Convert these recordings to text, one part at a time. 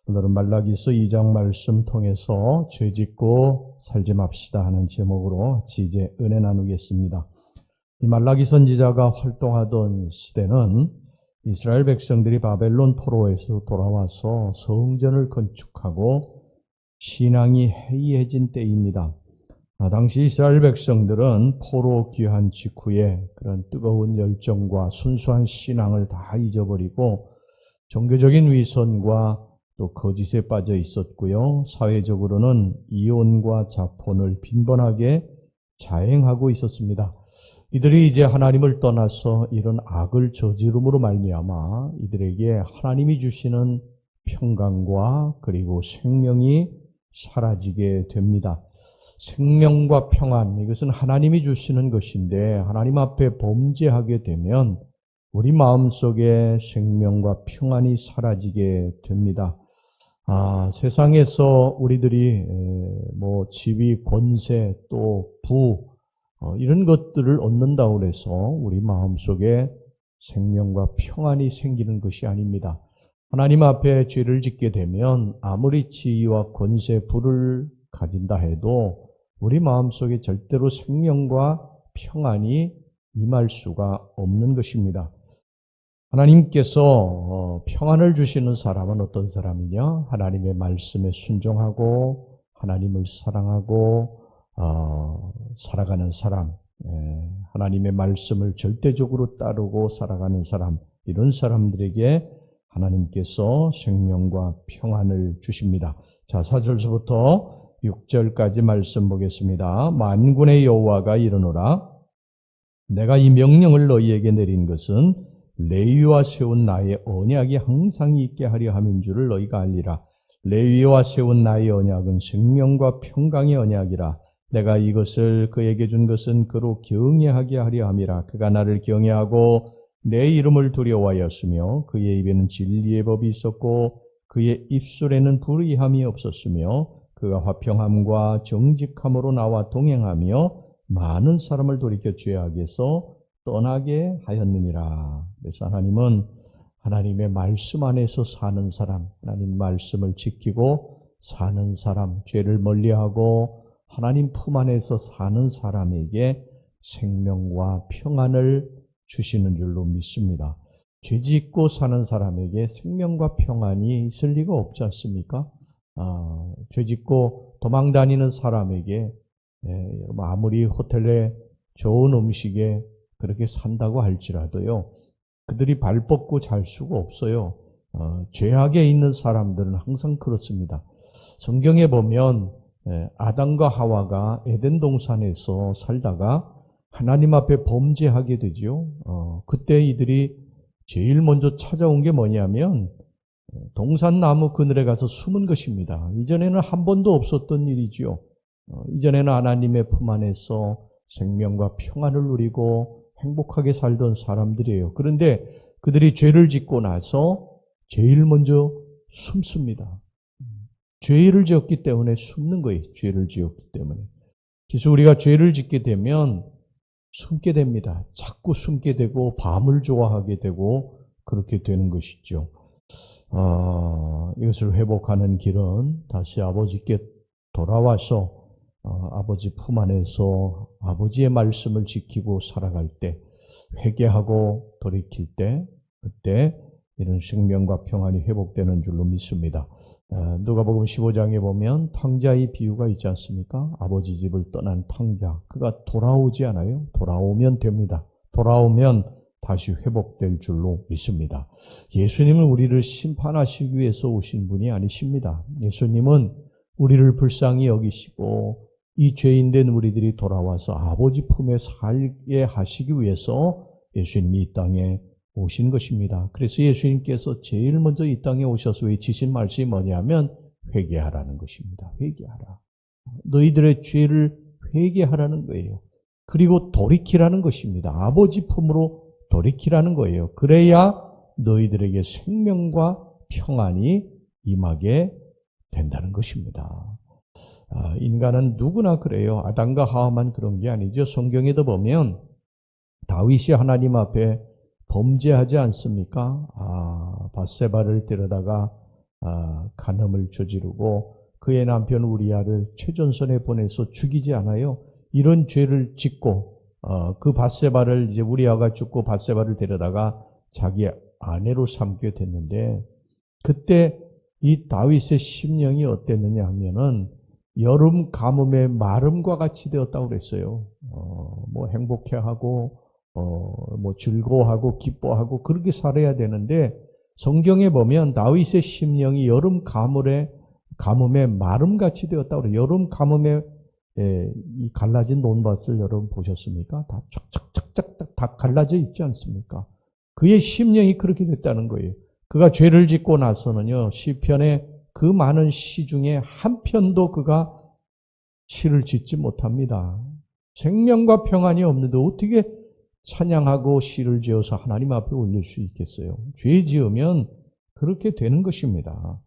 오늘은 말라기서 2장 말씀 통해서 죄짓고 살지 맙시다 하는 제목으로 같이 이제 은혜 나누겠습니다. 이 말라기 선지자가 활동하던 시대는 이스라엘 백성들이 바벨론 포로에서 돌아와서 성전을 건축하고 신앙이 해이해진 때입니다. 당시 이스라엘 백성들은 포로 귀환 직후에 그런 뜨거운 열정과 순수한 신앙을 다 잊어버리고 종교적인 위선과 또 거짓에 빠져 있었고요. 사회적으로는 이혼과 자본을 빈번하게 자행하고 있었습니다. 이들이 이제 하나님을 떠나서 이런 악을 저지름으로 말미암아 이들에게 하나님이 주시는 평강과 그리고 생명이 사라지게 됩니다. 생명과 평안, 이것은 하나님이 주시는 것인데 하나님 앞에 범죄하게 되면 우리 마음속에 생명과 평안이 사라지게 됩니다. 세상에서 우리들이 지위, 권세, 또 부 이런 것들을 얻는다고 해서 우리 마음속에 생명과 평안이 생기는 것이 아닙니다. 하나님 앞에 죄를 짓게 되면 아무리 지위와 권세, 부를 가진다 해도 우리 마음속에 절대로 생명과 평안이 임할 수가 없는 것입니다. 하나님께서 평안을 주시는 사람은 어떤 사람이냐? 하나님의 말씀에 순종하고 하나님을 사랑하고 살아가는 사람, 하나님의 말씀을 절대적으로 따르고 살아가는 사람, 이런 사람들에게 하나님께서 생명과 평안을 주십니다. 자, 4절부터 6절까지 말씀 보겠습니다. 만군의 여호와가 이르노라. 내가 이 명령을 너희에게 내린 것은 레위와 세운 나의 언약이 항상 있게 하려 함인 줄을 너희가 알리라. 레위와 세운 나의 언약은 생명과 평강의 언약이라. 내가 이것을 그에게 준 것은 그로 경외하게 하려 함이라. 그가 나를 경외하고 내 이름을 두려워하였으며 그의 입에는 진리의 법이 있었고 그의 입술에는 불의함이 없었으며 그가 화평함과 정직함으로 나와 동행하며 많은 사람을 돌이켜 죄악에서 떠나게 하였느니라. 그래서 하나님은 하나님의 말씀 안에서 사는 사람, 하나님 말씀을 지키고 사는 사람, 죄를 멀리하고 하나님 품 안에서 사는 사람에게 생명과 평안을 주시는 줄로 믿습니다. 죄 짓고 사는 사람에게 생명과 평안이 있을 리가 없지 않습니까? 죄 짓고 도망 다니는 사람에게 아무리 호텔에 좋은 음식에 그렇게 산다고 할지라도요, 그들이 발 뻗고 잘 수가 없어요. 죄악에 있는 사람들은 항상 그렇습니다. 성경에 보면 아담과 하와가 에덴 동산에서 살다가 하나님 앞에 범죄하게 되죠. 그때 이들이 제일 먼저 찾아온 게 뭐냐면 동산 나무 그늘에 가서 숨은 것입니다. 이전에는 한 번도 없었던 일이지요. 이전에는 하나님의 품 안에서 생명과 평안을 누리고 행복하게 살던 사람들이에요. 그런데 그들이 죄를 짓고 나서 제일 먼저 숨습니다. 죄를 지었기 때문에 숨는 거예요. 죄를 지었기 때문에. 그래서 우리가 죄를 짓게 되면 숨게 됩니다. 자꾸 숨게 되고 밤을 좋아하게 되고 그렇게 되는 것이죠. 이것을 회복하는 길은 다시 아버지께 돌아와서 아버지 품 안에서 아버지의 말씀을 지키고 살아갈 때, 회개하고 돌이킬 때, 그때 이런 생명과 평안이 회복되는 줄로 믿습니다. 누가복음 15장에 보면 탕자의 비유가 있지 않습니까? 아버지 집을 떠난 탕자, 그가 돌아오지 않아요? 돌아오면 됩니다. 돌아오면 다시 회복될 줄로 믿습니다. 예수님은 우리를 심판하시기 위해서 오신 분이 아니십니다. 예수님은 우리를 불쌍히 여기시고 이 죄인된 우리들이 돌아와서 아버지 품에 살게 하시기 위해서 예수님이 이 땅에 오신 것입니다. 그래서 예수님께서 제일 먼저 이 땅에 오셔서 외치신 말씀이 뭐냐면 회개하라는 것입니다. 회개하라. 너희들의 죄를 회개하라는 거예요. 그리고 돌이키라는 것입니다. 아버지 품으로 돌이키라는 거예요. 그래야 너희들에게 생명과 평안이 임하게 된다는 것입니다. 인간은 누구나 그래요. 아담과 하와만 그런 게 아니죠. 성경에도 보면 다윗이 하나님 앞에 범죄하지 않습니까? 밧세바를 데려다가 간음을 저지르고 그의 남편 우리아를 최전선에 보내서 죽이지 않아요? 이런 죄를 짓고 그 밧세바를 이제 우리아가 죽고 밧세바를 데려다가 자기 아내로 삼게 됐는데 그때 이 다윗의 심령이 어땠느냐 하면은 여름 가뭄의 마름과 같이 되었다고 그랬어요. 뭐 행복해하고 뭐 즐거워하고 기뻐하고 그렇게 살아야 되는데 성경에 보면 다윗의 심령이 여름 가뭄의 마름같이 되었다고 그래요. 여름 가뭄에 이 갈라진 논밭을 여러분 보셨습니까? 다 쫙쫙쫙쫙 다 갈라져 있지 않습니까? 그의 심령이 그렇게 됐다는 거예요. 그가 죄를 짓고 나서는요, 시편의 그 많은 시 중에 한 편도 그가 시를 짓지 못합니다. 생명과 평안이 없는데 어떻게 찬양하고 시를 지어서 하나님 앞에 올릴 수 있겠어요? 죄 지으면 그렇게 되는 것입니다.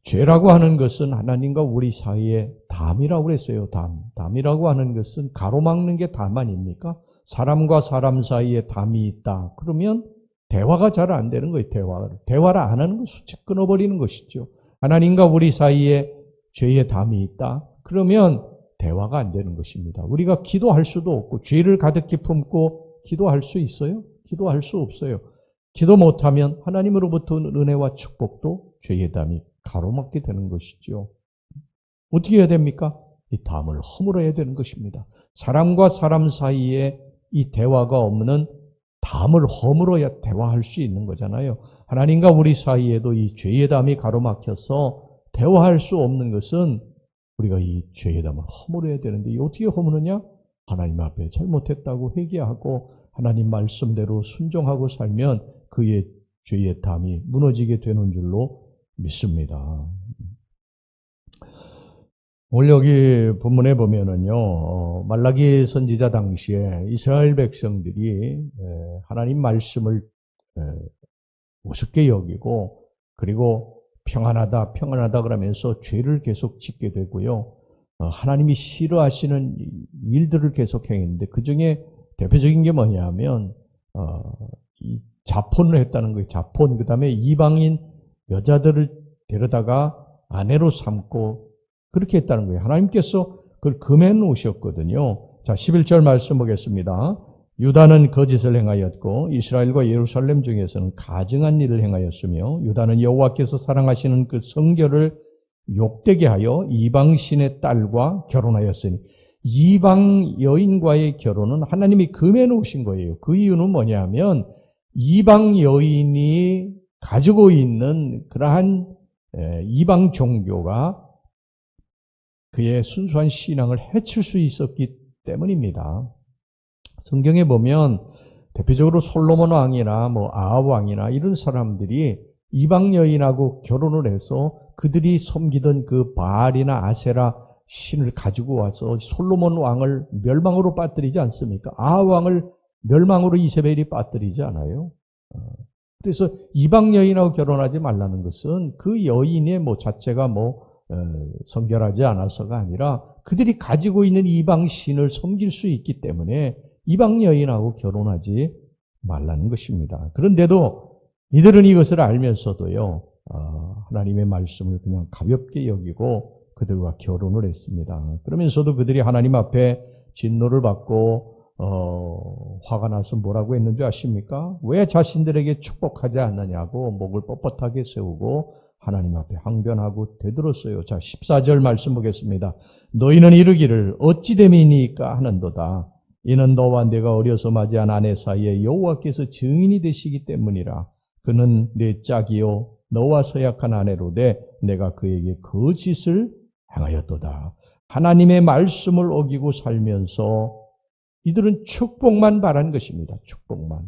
죄라고 하는 것은 하나님과 우리 사이에 담이라고 그랬어요. 담이라고 하는 것은 가로막는 게 담 아닙니까? 사람과 사람 사이에 담이 있다. 그러면 대화가 잘 안 되는 거예요. 대화를 안 하는 거 수직 끊어버리는 것이죠. 하나님과 우리 사이에 죄의 담이 있다. 그러면 대화가 안 되는 것입니다. 우리가 기도할 수도 없고 죄를 가득히 품고 기도할 수 있어요? 기도할 수 없어요. 기도 못하면 하나님으로부터 은혜와 축복도 죄의 담이 가로막게 되는 것이죠. 어떻게 해야 됩니까? 이 담을 허물어야 되는 것입니다. 사람과 사람 사이에 이 대화가 없는 담을 허물어야 대화할 수 있는 거잖아요. 하나님과 우리 사이에도 이 죄의 담이 가로막혀서 대화할 수 없는 것은 우리가 이 죄의 담을 허물어야 되는데 어떻게 허무느냐? 하나님 앞에 잘못했다고 회개하고 하나님 말씀대로 순종하고 살면 그의 죄의 담이 무너지게 되는 줄로 믿습니다. 오늘 여기 본문에 보면은요, 말라기 선지자 당시에 이스라엘 백성들이 하나님 말씀을 우습게 여기고 그리고 평안하다 그러면서 죄를 계속 짓게 되고요. 하나님이 싫어하시는 일들을 계속 행했는데 그 중에 대표적인 게 뭐냐면 이 자폰을 했다는 거예요. 자폰. 그 다음에 이방인 여자들을 데려다가 아내로 삼고 그렇게 했다는 거예요. 하나님께서 그걸 금해 놓으셨거든요. 자, 11절 말씀 보겠습니다. 유다는 거짓을 행하였고 이스라엘과 예루살렘 중에서는 가증한 일을 행하였으며 유다는 여호와께서 사랑하시는 그 성결을 욕되게 하여 이방 신의 딸과 결혼하였으니 이방 여인과의 결혼은 하나님이 금해 놓으신 거예요. 그 이유는 뭐냐면 이방 여인이 가지고 있는 그러한 이방 종교가 그의 순수한 신앙을 해칠 수 있었기 때문입니다. 성경에 보면 대표적으로 솔로몬 왕이나 아합 왕이나 이런 사람들이 이방 여인하고 결혼을 해서 그들이 섬기던 그 바알이나 아세라 신을 가지고 와서 솔로몬 왕을 멸망으로 빠뜨리지 않습니까? 아합 왕을 멸망으로 이세벨이 빠뜨리지 않아요. 그래서 이방 여인하고 결혼하지 말라는 것은 그 여인의 자체가 성결하지 않아서가 아니라 그들이 가지고 있는 이방 신을 섬길 수 있기 때문에 이방 여인하고 결혼하지 말라는 것입니다. 그런데도 이들은 이것을 알면서도요, 하나님의 말씀을 그냥 가볍게 여기고 그들과 결혼을 했습니다. 그러면서도 그들이 하나님 앞에 진노를 받고 화가 나서 뭐라고 했는지 아십니까? 왜 자신들에게 축복하지 않느냐고 목을 뻣뻣하게 세우고 하나님 앞에 항변하고 되들었어요. 자, 14절 말씀 보겠습니다. 너희는 이르기를 어찌 됨이니까 하는도다. 이는 너와 내가 어려서 맞이한 아내 사이에 여호와께서 증인이 되시기 때문이라. 그는 내 짝이요 너와 서약한 아내로되 내가 그에게 거짓을 행하였도다. 하나님의 말씀을 어기고 살면서 이들은 축복만 바란 것입니다. 축복만.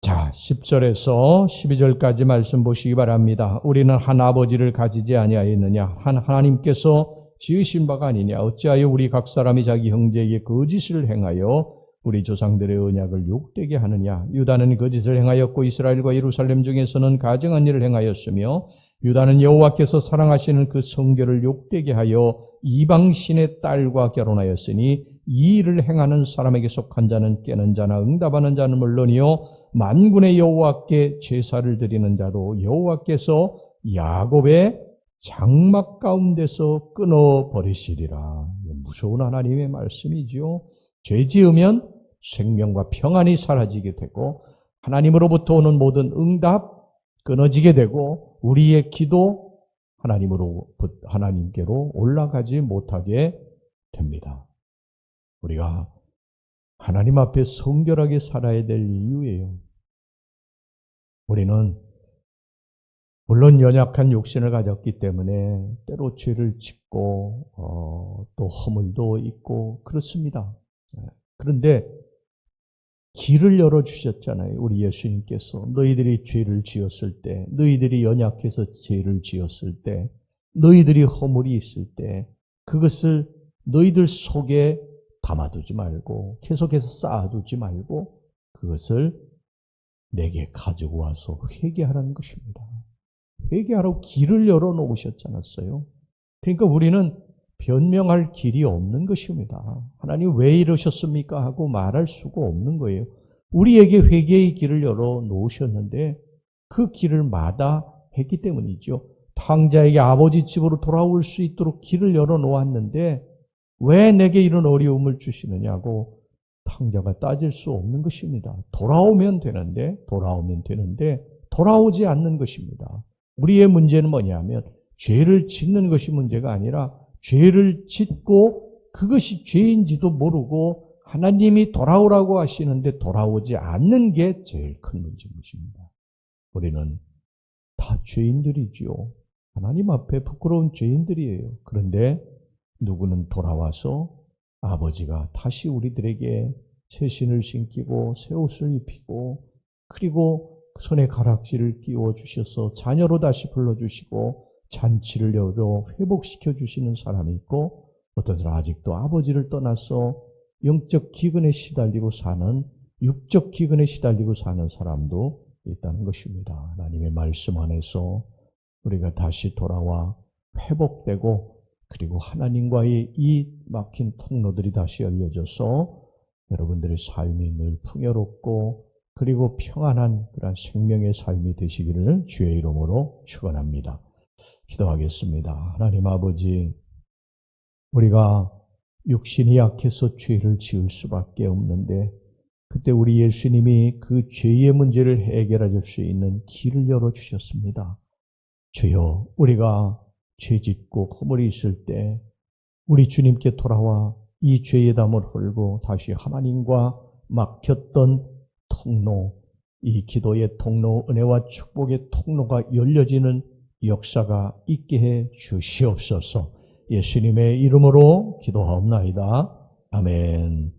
자, 10절에서 12절까지 말씀 보시기 바랍니다. 우리는 한 아버지를 가지지 아니하였느냐? 한 하나님께서 지으신 바가 아니냐? 어찌하여 우리 각 사람이 자기 형제에게 거짓을 행하여 우리 조상들의 언약을 욕되게 하느냐? 유다는 거짓을 행하였고 이스라엘과 예루살렘 중에서는 가증한 일을 행하였으며 유다는 여호와께서 사랑하시는 그 성결을 욕되게 하여 이방신의 딸과 결혼하였으니 이 일을 행하는 사람에게 속한 자는 깨는 자나 응답하는 자는 물론이요 만군의 여호와께 제사를 드리는 자도 여호와께서 야곱의 장막 가운데서 끊어버리시리라. 무서운 하나님의 말씀이지요. 죄 지으면 생명과 평안이 사라지게 되고 하나님으로부터 오는 모든 응답 끊어지게 되고 우리의 기도 하나님께로 올라가지 못하게 됩니다. 우리가 하나님 앞에 성결하게 살아야 될 이유예요. 우리는 물론 연약한 육신을 가졌기 때문에 때로 죄를 짓고 또 허물도 있고 그렇습니다. 그런데 길을 열어주셨잖아요. 우리 예수님께서 너희들이 죄를 지었을 때, 너희들이 연약해서 죄를 지었을 때, 너희들이 허물이 있을 때 그것을 너희들 속에 담아두지 말고 계속해서 쌓아두지 말고 그것을 내게 가지고 와서 회개하라는 것입니다. 회개하라고 길을 열어놓으셨지 않았어요? 그러니까 우리는 변명할 길이 없는 것입니다. 하나님 왜 이러셨습니까? 하고 말할 수가 없는 거예요. 우리에게 회개의 길을 열어놓으셨는데 그 길을 마다했기 때문이죠. 탕자에게 아버지 집으로 돌아올 수 있도록 길을 열어놓았는데 왜 내게 이런 어려움을 주시느냐고 탕자가 따질 수 없는 것입니다. 돌아오면 되는데 돌아오지 않는 것입니다. 우리의 문제는 뭐냐면 죄를 짓는 것이 문제가 아니라 죄를 짓고 그것이 죄인지도 모르고 하나님이 돌아오라고 하시는데 돌아오지 않는 게 제일 큰 문제인 것입니다. 우리는 다 죄인들이지요. 하나님 앞에 부끄러운 죄인들이에요. 그런데 누구는 돌아와서 아버지가 다시 우리들에게 새 신을 신기고 새 옷을 입히고 그리고 손에 가락지를 끼워 주셔서 자녀로 다시 불러주시고 잔치를 열어 회복시켜 주시는 사람이 있고 어떤 사람은 아직도 아버지를 떠나서 영적 기근에 시달리고 사는 육적 기근에 시달리고 사는 사람도 있다는 것입니다. 하나님의 말씀 안에서 우리가 다시 돌아와 회복되고 그리고 하나님과의 이 막힌 통로들이 다시 열려져서 여러분들의 삶이 늘 풍요롭고 그리고 평안한 그런 생명의 삶이 되시기를 주의 이름으로 축원합니다. 기도하겠습니다. 하나님 아버지, 우리가 육신이 약해서 죄를 지을 수밖에 없는데 그때 우리 예수님이 그 죄의 문제를 해결해 줄 수 있는 길을 열어주셨습니다. 주여, 우리가 죄 짓고 허물이 있을 때 우리 주님께 돌아와 이 죄의 담을 헐고 다시 하나님과 막혔던 통로, 이 기도의 통로, 은혜와 축복의 통로가 열려지는 역사가 있게 해 주시옵소서. 예수님의 이름으로 기도하옵나이다. 아멘.